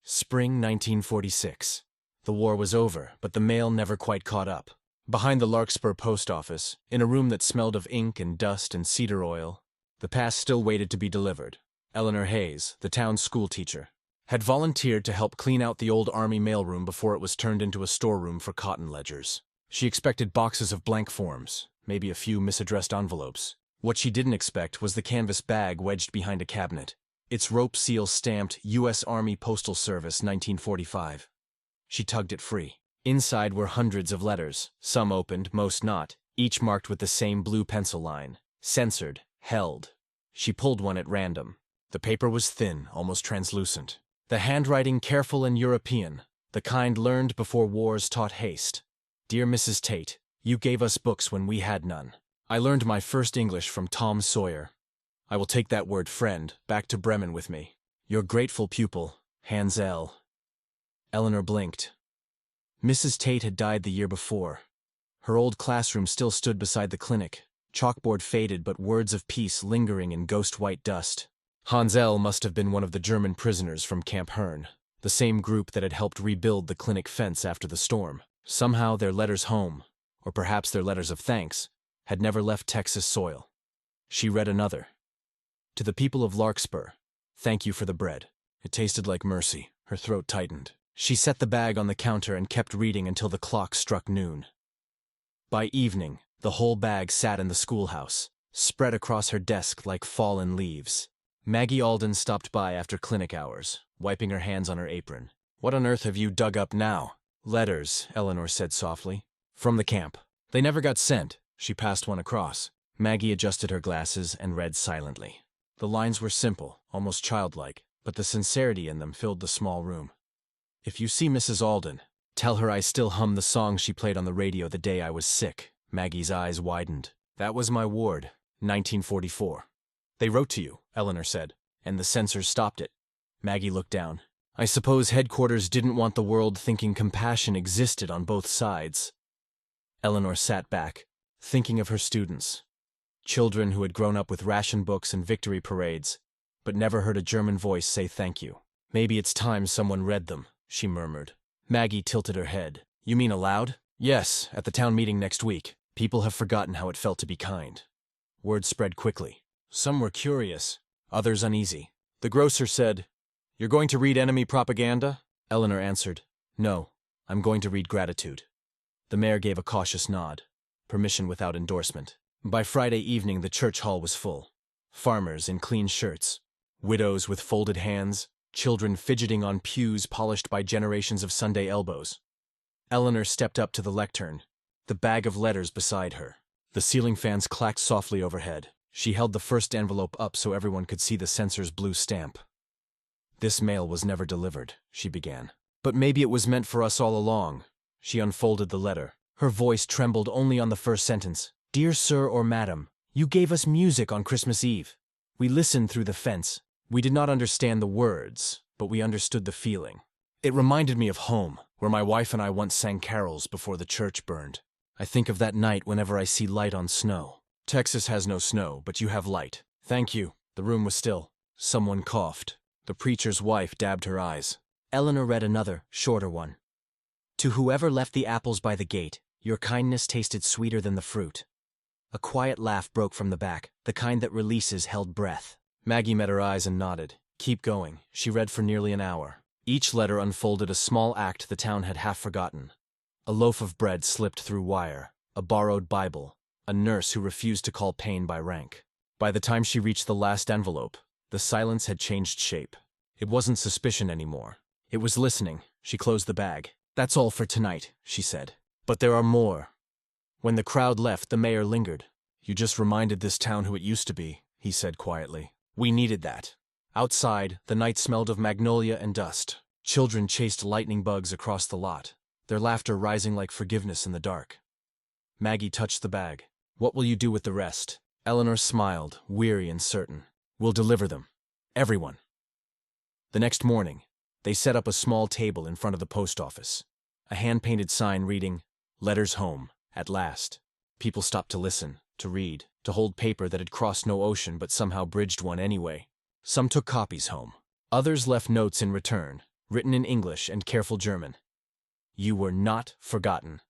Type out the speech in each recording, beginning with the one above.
Spring 1946. The war was over, but the mail never quite caught up. Behind the Larkspur post office, in a room that smelled of ink and dust and cedar oil, the pass still waited to be delivered. Eleanor Hayes, the town's schoolteacher, had volunteered to help clean out the old Army mailroom before it was turned into a storeroom for cotton ledgers. She expected boxes of blank forms, maybe a few misaddressed envelopes. What she didn't expect was the canvas bag wedged behind a cabinet, its rope seal stamped U.S. Army Postal Service 1945. She tugged it free. Inside were hundreds of letters, some opened, most not, each marked with the same blue pencil line. Censored, held. She pulled one at random. The paper was thin, almost translucent. The handwriting careful and European, the kind learned before wars taught haste. Dear Mrs. Tate, you gave us books when we had none. I learned my first English from Tom Sawyer. I will take that word friend back to Bremen with me. Your grateful pupil, Hansel. Eleanor blinked. Mrs. Tate had died the year before. Her old classroom still stood beside the clinic, chalkboard faded but words of peace lingering in ghost-white dust. Hansel must have been one of the German prisoners from Camp Hearne, the same group that had helped rebuild the clinic fence after the storm. Somehow their letters home, or perhaps their letters of thanks, had never left Texas soil. She read another. To the people of Larkspur, thank you for the bread. It tasted like mercy. Her throat tightened. She set the bag on the counter and kept reading until the clock struck noon. By evening, the whole bag sat in the schoolhouse, spread across her desk like fallen leaves. Maggie Alden stopped by after clinic hours, wiping her hands on her apron. What on earth have you dug up now? Letters, Eleanor said softly. From the camp. They never got sent. She passed one across. Maggie adjusted her glasses and read silently. The lines were simple, almost childlike, but the sincerity in them filled the small room. If you see Mrs. Alden, tell her I still hum the song she played on the radio the day I was sick. Maggie's eyes widened. That was my ward, 1944. They wrote to you, Eleanor said, and the censors stopped it. Maggie looked down. I suppose headquarters didn't want the world thinking compassion existed on both sides. Eleanor sat back, thinking of her students. Children who had grown up with ration books and victory parades, but never heard a German voice say thank you. Maybe it's time someone read them, she murmured. Maggie tilted her head. You mean aloud? Yes, at the town meeting next week. People have forgotten how it felt to be kind. Word spread quickly. Some were curious, others uneasy. The grocer said, You're going to read enemy propaganda? Eleanor answered, No, I'm going to read gratitude. The mayor gave a cautious nod. Permission without endorsement. By Friday evening, the church hall was full. Farmers in clean shirts, widows with folded hands, children fidgeting on pews polished by generations of Sunday elbows. Eleanor stepped up to the lectern, the bag of letters beside her. The ceiling fans clacked softly overhead. She held the first envelope up so everyone could see the censor's blue stamp. This mail was never delivered, she began. But maybe it was meant for us all along. She unfolded the letter. Her voice trembled only on the first sentence. Dear Sir or Madam, you gave us music on Christmas Eve. We listened through the fence. We did not understand the words, but we understood the feeling. It reminded me of home, where my wife and I once sang carols before the church burned. I think of that night whenever I see light on snow. Texas has no snow, but you have light. Thank you. The room was still. Someone coughed. The preacher's wife dabbed her eyes. Eleanor read another, shorter one. To whoever left the apples by the gate, your kindness tasted sweeter than the fruit. A quiet laugh broke from the back, the kind that releases held breath. Maggie met her eyes and nodded. Keep going. She read for nearly an hour. Each letter unfolded a small act the town had half forgotten. A loaf of bread slipped through wire, a borrowed Bible, a nurse who refused to call pain by rank. By the time she reached the last envelope, the silence had changed shape. It wasn't suspicion anymore. It was listening. She closed the bag. That's all for tonight, she said. But there are more. When the crowd left, the mayor lingered. You just reminded this town who it used to be, he said quietly. We needed that. Outside, the night smelled of magnolia and dust. Children chased lightning bugs across the lot, their laughter rising like forgiveness in the dark. Maggie touched the bag. What will you do with the rest? Eleanor smiled, weary and certain. We'll deliver them. Everyone. The next morning, they set up a small table in front of the post office. A hand-painted sign reading, Letters Home, at last. People stopped to listen, to read, to hold paper that had crossed no ocean but somehow bridged one anyway. Some took copies home. Others left notes in return, written in English and careful German. You were not forgotten.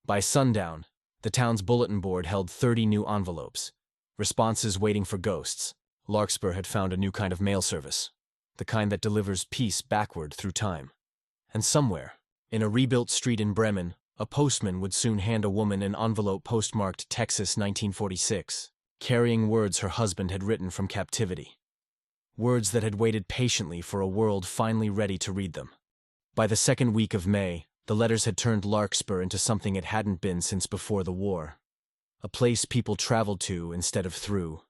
By sundown, the town's bulletin board held 30 new envelopes, responses waiting for ghosts. Larkspur had found a new kind of mail service, the kind that delivers peace backward through time. And somewhere, in a rebuilt street in Bremen, a postman would soon hand a woman an envelope postmarked Texas 1946, carrying words her husband had written from captivity. Words that had waited patiently for a world finally ready to read them. By the second week of May, the letters had turned Larkspur into something it hadn't been since before the war. A place people traveled to instead of through.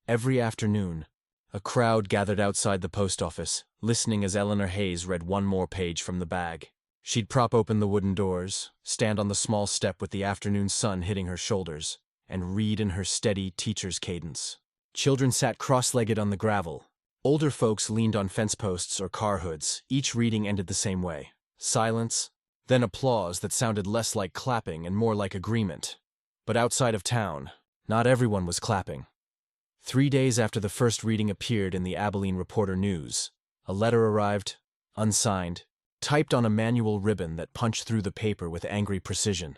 Every afternoon, a crowd gathered outside the post office, listening as Eleanor Hayes read one more page from the bag. She'd prop open the wooden doors, stand on the small step with the afternoon sun hitting her shoulders, and read in her steady teacher's cadence. Children sat cross-legged on the gravel. Older folks leaned on fence posts or car hoods. Each reading ended the same way. Silence, then applause that sounded less like clapping and more like agreement. But outside of town, not everyone was clapping. 3 days after the first reading appeared in the Abilene Reporter News, a letter arrived, unsigned, typed on a manual ribbon that punched through the paper with angry precision.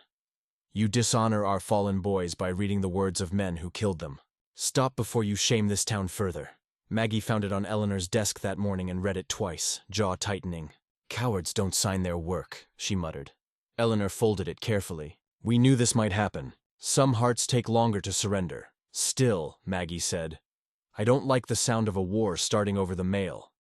You dishonor our fallen boys by reading the words of men who killed them. Stop before you shame this town further. Maggie found it on Eleanor's desk that morning and read it twice, jaw tightening. Cowards don't sign their work, she muttered. Eleanor folded it carefully. We knew this might happen. Some hearts take longer to surrender. Still, Maggie said, I don't like the sound of a war starting over the mail.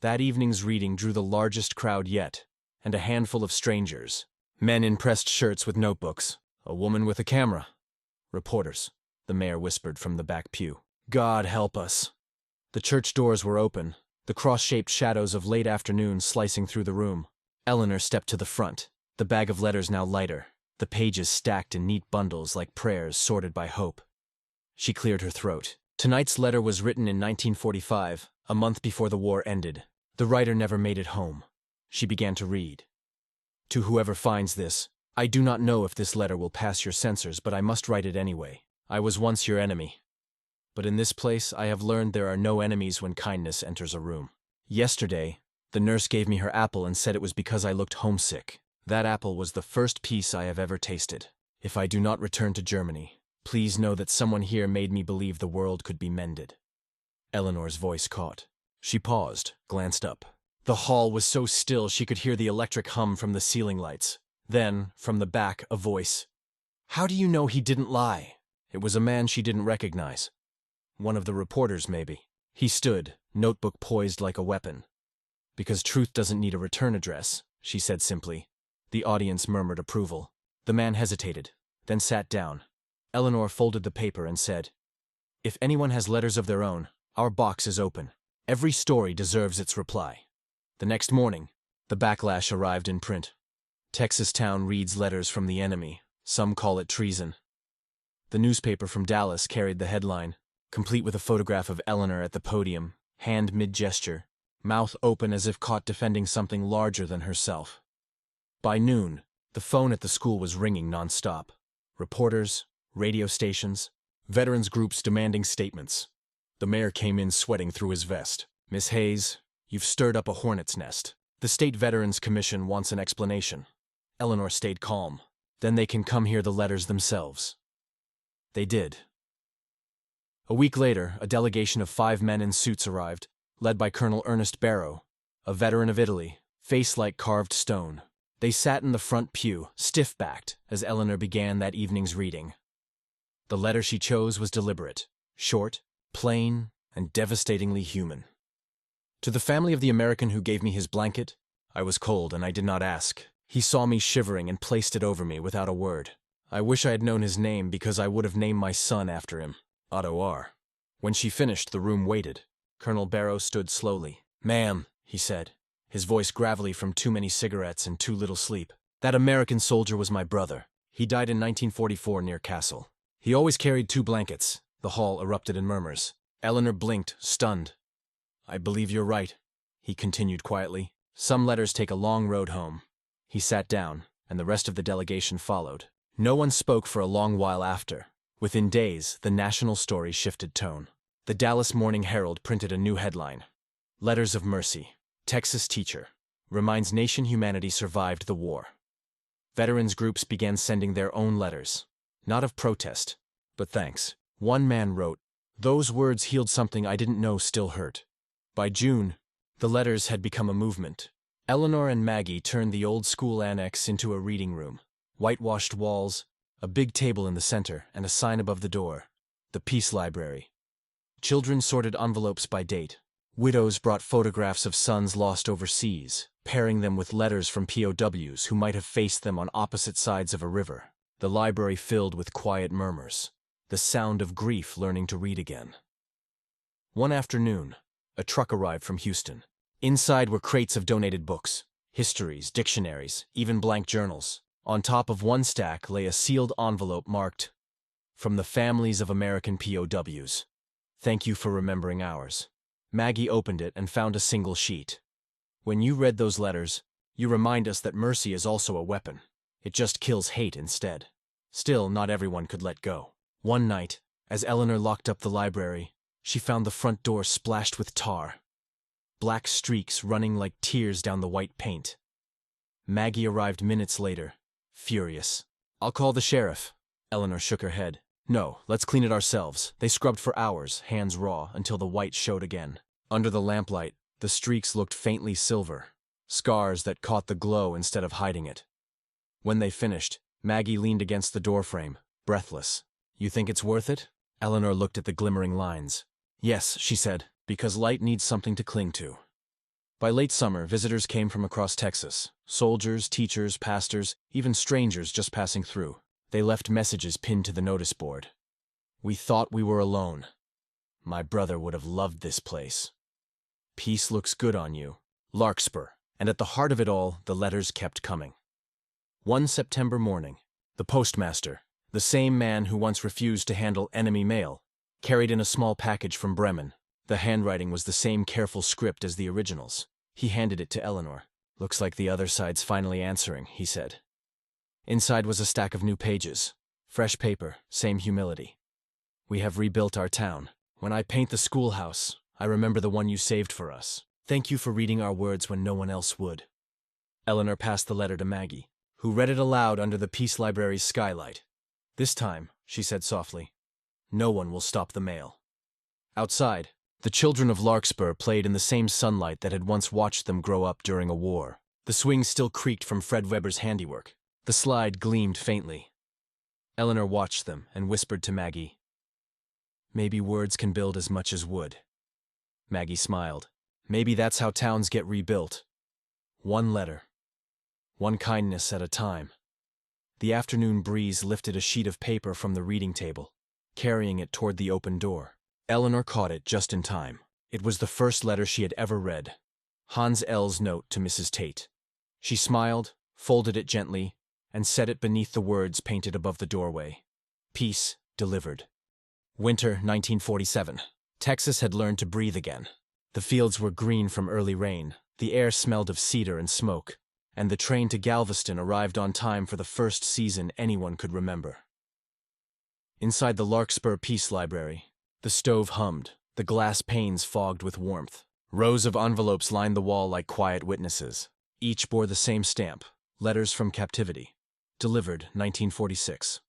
That evening's reading drew the largest crowd yet, and a handful of strangers. Men in pressed shirts with notebooks. A woman with a camera. Reporters, the mayor whispered from the back pew. God help us. The church doors were open, the cross-shaped shadows of late afternoon slicing through the room. Eleanor stepped to the front, the bag of letters now lighter, the pages stacked in neat bundles like prayers sorted by hope. She cleared her throat. Tonight's letter was written in 1945, a month before the war ended. The writer never made it home. She began to read. To whoever finds this, I do not know if this letter will pass your censors, but I must write it anyway. I was once your enemy. But in this place, I have learned there are no enemies when kindness enters a room. Yesterday, the nurse gave me her apple and said it was because I looked homesick. That apple was the first piece I have ever tasted. If I do not return to Germany, please know that someone here made me believe the world could be mended. Eleanor's voice caught. She paused, glanced up. The hall was so still she could hear the electric hum from the ceiling lights. Then, from the back, a voice. How do you know he didn't lie? It was a man she didn't recognize. One of the reporters, maybe. He stood, notebook poised like a weapon. Because truth doesn't need a return address, she said simply. The audience murmured approval. The man hesitated, then sat down. Eleanor folded the paper and said, If anyone has letters of their own, our box is open. Every story deserves its reply. The next morning, the backlash arrived in print. Texas town reads letters from the enemy. Some call it treason. The newspaper from Dallas carried the headline, complete with a photograph of Eleanor at the podium, hand mid-gesture, mouth open as if caught defending something larger than herself. By noon, the phone at the school was ringing nonstop. Reporters, radio stations, veterans groups demanding statements. The mayor came in sweating through his vest. Miss Hayes, you've stirred up a hornet's nest. The State Veterans Commission wants an explanation. Eleanor stayed calm. Then they can come hear the letters themselves. They did. A week later, a delegation of 5 men in suits arrived, led by Colonel Ernest Barrow, a veteran of Italy, face like carved stone. They sat in the front pew, stiff-backed, as Eleanor began that evening's reading. The letter she chose was deliberate, short, plain, and devastatingly human. To the family of the American who gave me his blanket, I was cold and I did not ask. He saw me shivering and placed it over me without a word. I wish I had known his name because I would have named my son after him. Otto R. When she finished, the room waited. Colonel Barrow stood slowly. Ma'am, he said, his voice gravelly from too many cigarettes and too little sleep. That American soldier was my brother. He died in 1944 near Kassel. He always carried 2 blankets. The hall erupted in murmurs. Eleanor blinked, stunned. I believe you're right, he continued quietly. Some letters take a long road home. He sat down, and the rest of the delegation followed. No one spoke for a long while after. Within days, the national story shifted tone. The Dallas Morning Herald printed a new headline. Letters of Mercy. Texas teacher. Reminds nation humanity survived the war. Veterans groups began sending their own letters. Not of protest, but thanks. One man wrote, "Those words healed something I didn't know still hurt." By June, the letters had become a movement. Eleanor and Maggie turned the old school annex into a reading room. Whitewashed walls, a big table in the center, and a sign above the door. The Peace Library. Children sorted envelopes by date. Widows brought photographs of sons lost overseas, pairing them with letters from POWs who might have faced them on opposite sides of a river. The library filled with quiet murmurs, the sound of grief learning to read again. One afternoon, a truck arrived from Houston. Inside were crates of donated books, histories, dictionaries, even blank journals. On top of one stack lay a sealed envelope marked, "From the families of American POWs. Thank you for remembering ours." Maggie opened it and found a single sheet. "When you read those letters, you remind us that mercy is also a weapon. It just kills hate instead." Still, not everyone could let go. One night, as Eleanor locked up the library, she found the front door splashed with tar. Black streaks running like tears down the white paint. Maggie arrived minutes later, furious. "I'll call the sheriff." Eleanor shook her head. "No, let's clean it ourselves." They scrubbed for hours, hands raw, until the white showed again. Under the lamplight, the streaks looked faintly silver, scars that caught the glow instead of hiding it. When they finished, Maggie leaned against the doorframe, breathless. "You think it's worth it?" Eleanor looked at the glimmering lines. "Yes," she said, "because light needs something to cling to." By late summer, visitors came from across Texas. Soldiers, teachers, pastors, even strangers just passing through. They left messages pinned to the notice board. "We thought we were alone. My brother would have loved this place. Peace looks good on you. Larkspur." And at the heart of it all, the letters kept coming. One September morning, the postmaster, the same man who once refused to handle enemy mail, carried in a small package from Bremen. The handwriting was the same careful script as the originals. He handed it to Eleanor. "Looks like the other side's finally answering," he said. Inside was a stack of new pages. Fresh paper, same humility. "We have rebuilt our town. When I paint the schoolhouse, I remember the one you saved for us. Thank you for reading our words when no one else would." Eleanor passed the letter to Maggie, who read it aloud under the Peace Library's skylight. "This time," she said softly, "no one will stop the mail." Outside, the children of Larkspur played in the same sunlight that had once watched them grow up during a war. The swings still creaked from Fred Weber's handiwork. The slide gleamed faintly. Eleanor watched them and whispered to Maggie, "Maybe words can build as much as wood." Maggie smiled. "Maybe that's how towns get rebuilt. One letter. One kindness at a time." The afternoon breeze lifted a sheet of paper from the reading table, carrying it toward the open door. Eleanor caught it just in time. It was the first letter she had ever read. Hans L's note to Mrs. Tate. She smiled, folded it gently, and set it beneath the words painted above the doorway. "Peace delivered." Winter 1947. Texas had learned to breathe again. The fields were green from early rain, the air smelled of cedar and smoke, and the train to Galveston arrived on time for the first season anyone could remember. Inside the Larkspur Peace Library, the stove hummed, the glass panes fogged with warmth. Rows of envelopes lined the wall like quiet witnesses. Each bore the same stamp, "Letters from Captivity. Delivered 1946.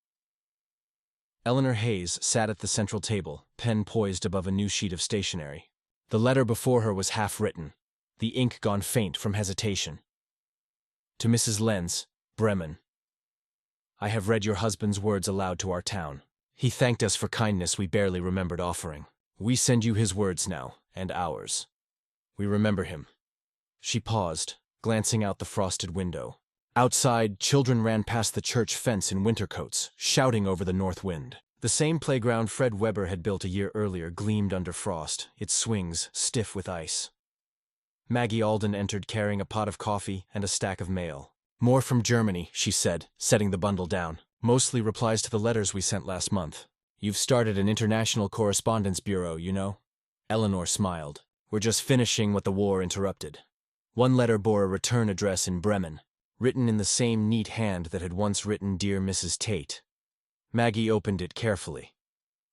Eleanor Hayes sat at the central table, pen poised above a new sheet of stationery. The letter before her was half-written, the ink gone faint from hesitation. To Mrs. Lenz, Bremen. "I have read your husband's words aloud to our town. He thanked us for kindness we barely remembered offering. We send you his words now, and ours. We remember him." She paused, glancing out the frosted window. Outside, children ran past the church fence in winter coats, shouting over the north wind. The same playground Fred Weber had built a year earlier gleamed under frost, its swings stiff with ice. Maggie Alden entered carrying a pot of coffee and a stack of mail. "More from Germany," she said, setting the bundle down. "Mostly replies to the letters we sent last month. You've started an international correspondence bureau, you know?" Eleanor smiled. "We're just finishing what the war interrupted." One letter bore a return address in Bremen, written in the same neat hand that had once written "Dear Mrs. Tate." Maggie opened it carefully.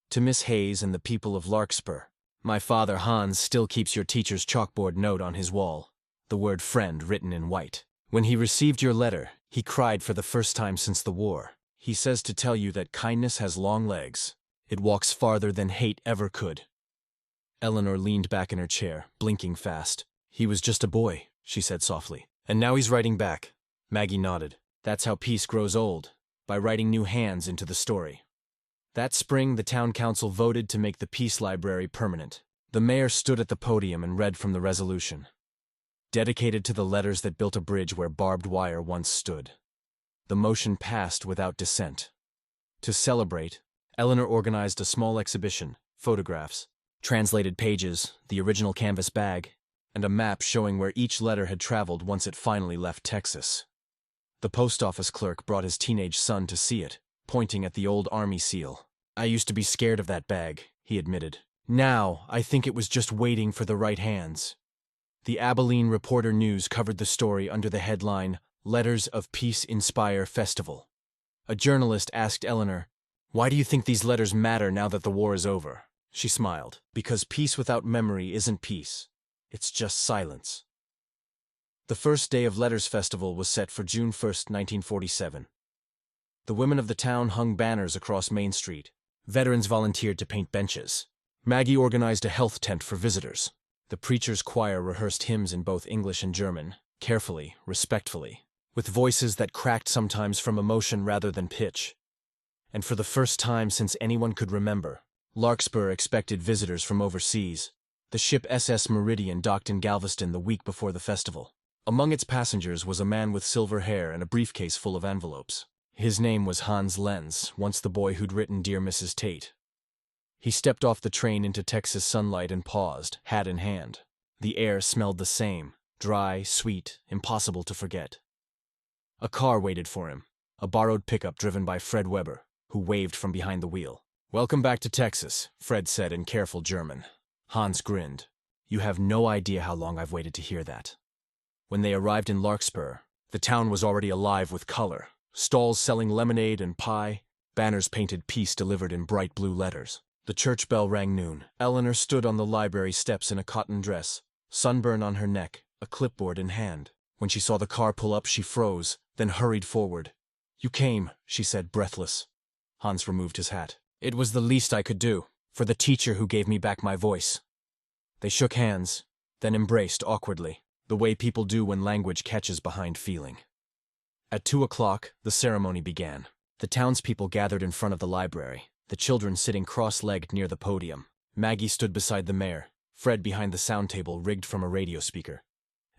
"To Miss Hayes and the people of Larkspur. My father Hans still keeps your teacher's chalkboard note on his wall. the word friend written in white. When he received your letter, he cried for the first time since the war. He says to tell you that kindness has long legs. It walks farther than hate ever could. Eleanor leaned back in her chair, blinking fast. He was just a boy, she said softly. And now he's writing back. Maggie nodded. That's how peace grows old, by writing new hands into the story. That spring, the town council voted to make the Peace Library permanent. The mayor stood at the podium and read from the resolution. Dedicated to the letters that built a bridge where barbed wire once stood. The motion passed without dissent. To celebrate, Eleanor organized a small exhibition, photographs, translated pages, the original canvas bag, and a map showing where each letter had traveled once it finally left Texas. The post office clerk brought his teenage son to see it, pointing at the old army seal. I used to be scared of that bag, he admitted. Now, I think it was just waiting for the right hands. The Abilene Reporter-News covered the story under the headline, Letters of Peace Inspire Festival. A journalist asked Eleanor, "Why do you think these letters matter now that the war is over?" She smiled. Because peace without memory isn't peace. It's just silence. The first day of Letters Festival was set for June 1st, 1947. The women of the town hung banners across Main Street. Veterans volunteered to paint benches. Maggie organized a health tent for visitors. The preacher's choir rehearsed hymns in both English and German, carefully, respectfully, with voices that cracked sometimes from emotion rather than pitch. And for the first time since anyone could remember, Larkspur expected visitors from overseas. The ship SS Meridian docked in Galveston the week before the festival. Among its passengers was a man with silver hair and a briefcase full of envelopes. His name was Hans Lenz, once the boy who'd written Dear Mrs. Tate. He stepped off the train into Texas sunlight and paused, hat in hand. The air smelled the same, dry, sweet, impossible to forget. A car waited for him, a borrowed pickup driven by Fred Weber, who waved from behind the wheel. Welcome back to Texas, Fred said in careful German. Hans grinned. You have no idea how long I've waited to hear that. When they arrived in Larkspur, the town was already alive with color. Stalls selling lemonade and pie, banners painted peace delivered in bright blue letters. The church bell rang noon. Eleanor stood on the library steps in a cotton dress, sunburn on her neck, a clipboard in hand. When she saw the car pull up, she froze, then hurried forward. You came, she said, breathless. Hans removed his hat. It was the least I could do, for the teacher who gave me back my voice. They shook hands, then embraced awkwardly, the way people do when language catches behind feeling. At 2 o'clock, the ceremony began. The townspeople gathered in front of the library, the children sitting cross-legged near the podium. Maggie stood beside the mayor, Fred behind the sound table rigged from a radio speaker.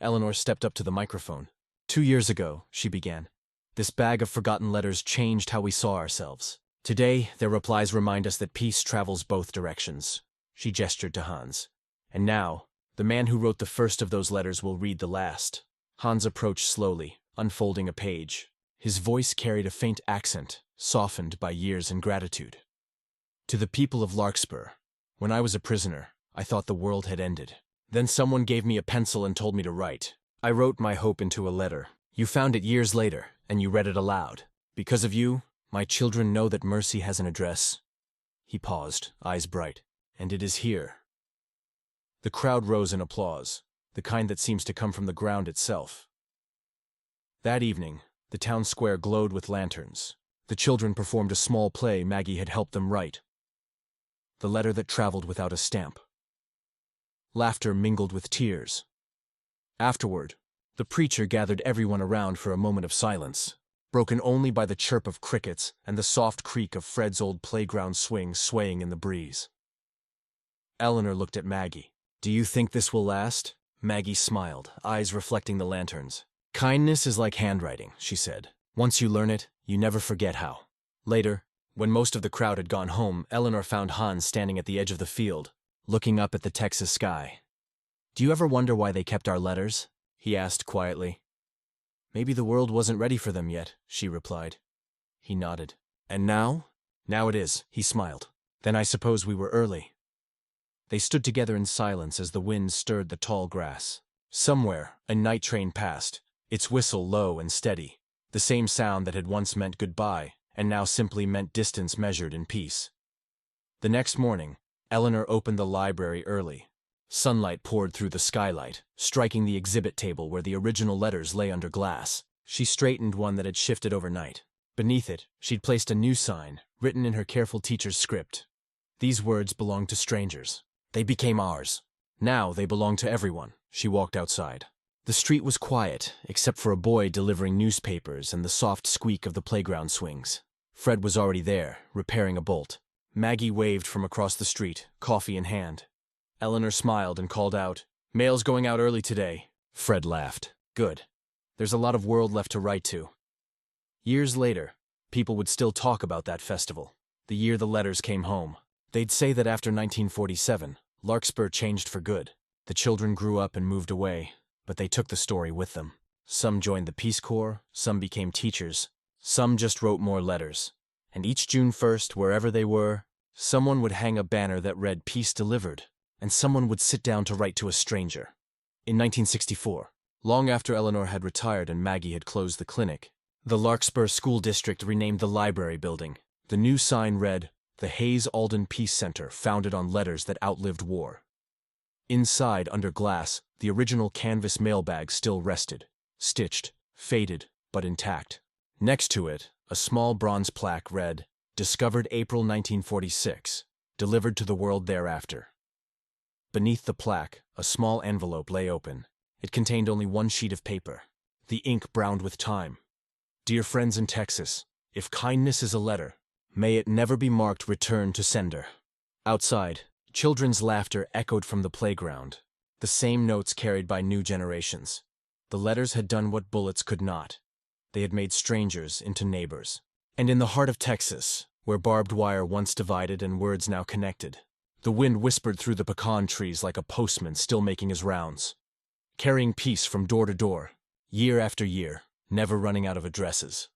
Eleanor stepped up to the microphone. 2 years ago, she began, this bag of forgotten letters changed how we saw ourselves. Today, their replies remind us that peace travels both directions. She gestured to Hans. And now, the man who wrote the first of those letters will read the last. Hans approached slowly, unfolding a page. His voice carried a faint accent, softened by years and gratitude. To the people of Larkspur, when I was a prisoner, I thought the world had ended. Then someone gave me a pencil and told me to write. I wrote my hope into a letter. You found it years later, and you read it aloud. Because of you, my children know that mercy has an address. He paused, eyes bright. And it is here. The crowd rose in applause, the kind that seems to come from the ground itself. That evening, the town square glowed with lanterns. The children performed a small play Maggie had helped them write. The letter that traveled without a stamp. Laughter mingled with tears. Afterward, the preacher gathered everyone around for a moment of silence, broken only by the chirp of crickets and the soft creak of Fred's old playground swing swaying in the breeze. Eleanor looked at Maggie. Do you think this will last? Maggie smiled, eyes reflecting the lanterns. Kindness is like handwriting, she said. Once you learn it, you never forget how. Later, when most of the crowd had gone home, Eleanor found Hans standing at the edge of the field, looking up at the Texas sky. Do you ever wonder why they kept our letters? He asked quietly. Maybe the world wasn't ready for them yet, she replied. He nodded. And now? Now it is, he smiled. Then I suppose we were early. They stood together in silence as the wind stirred the tall grass. Somewhere, a night train passed, its whistle low and steady, the same sound that had once meant goodbye and now simply meant distance measured in peace. The next morning, Eleanor opened the library early. Sunlight poured through the skylight, striking the exhibit table where the original letters lay under glass. She straightened one that had shifted overnight. Beneath it, she'd placed a new sign, written in her careful teacher's script. These words belonged to strangers. They became ours. Now they belong to everyone. She walked outside. The street was quiet, except for a boy delivering newspapers and the soft squeak of the playground swings. Fred was already there, repairing a bolt. Maggie waved from across the street, coffee in hand. Eleanor smiled and called out, "Mail's going out early today." Fred laughed. "Good. There's a lot of world left to write to." Years later, people would still talk about that festival, the year the letters came home. They'd say that after 1947, Larkspur changed for good. The children grew up and moved away, but they took the story with them. Some joined the Peace Corps, some became teachers, some just wrote more letters. And each June 1st, wherever they were, someone would hang a banner that read "Peace Delivered," and someone would sit down to write to a stranger. In 1964, long after Eleanor had retired and Maggie had closed the clinic, the Larkspur School District renamed the library building. The new sign read, "The Hayes Alden Peace Center, founded on letters that outlived war." Inside, under glass, the original canvas mailbag still rested, stitched, faded, but intact. Next to it, a small bronze plaque read, "Discovered April 1946, delivered to the world thereafter." Beneath the plaque, a small envelope lay open. It contained only one sheet of paper, the ink browned with time. "Dear friends in Texas, if kindness is a letter, may it never be marked return to sender." Outside, children's laughter echoed from the playground, the same notes carried by new generations. The letters had done what bullets could not. They had made strangers into neighbors. And in the heart of Texas, where barbed wire once divided and words now connected, the wind whispered through the pecan trees like a postman still making his rounds, carrying peace from door to door, year after year, never running out of addresses.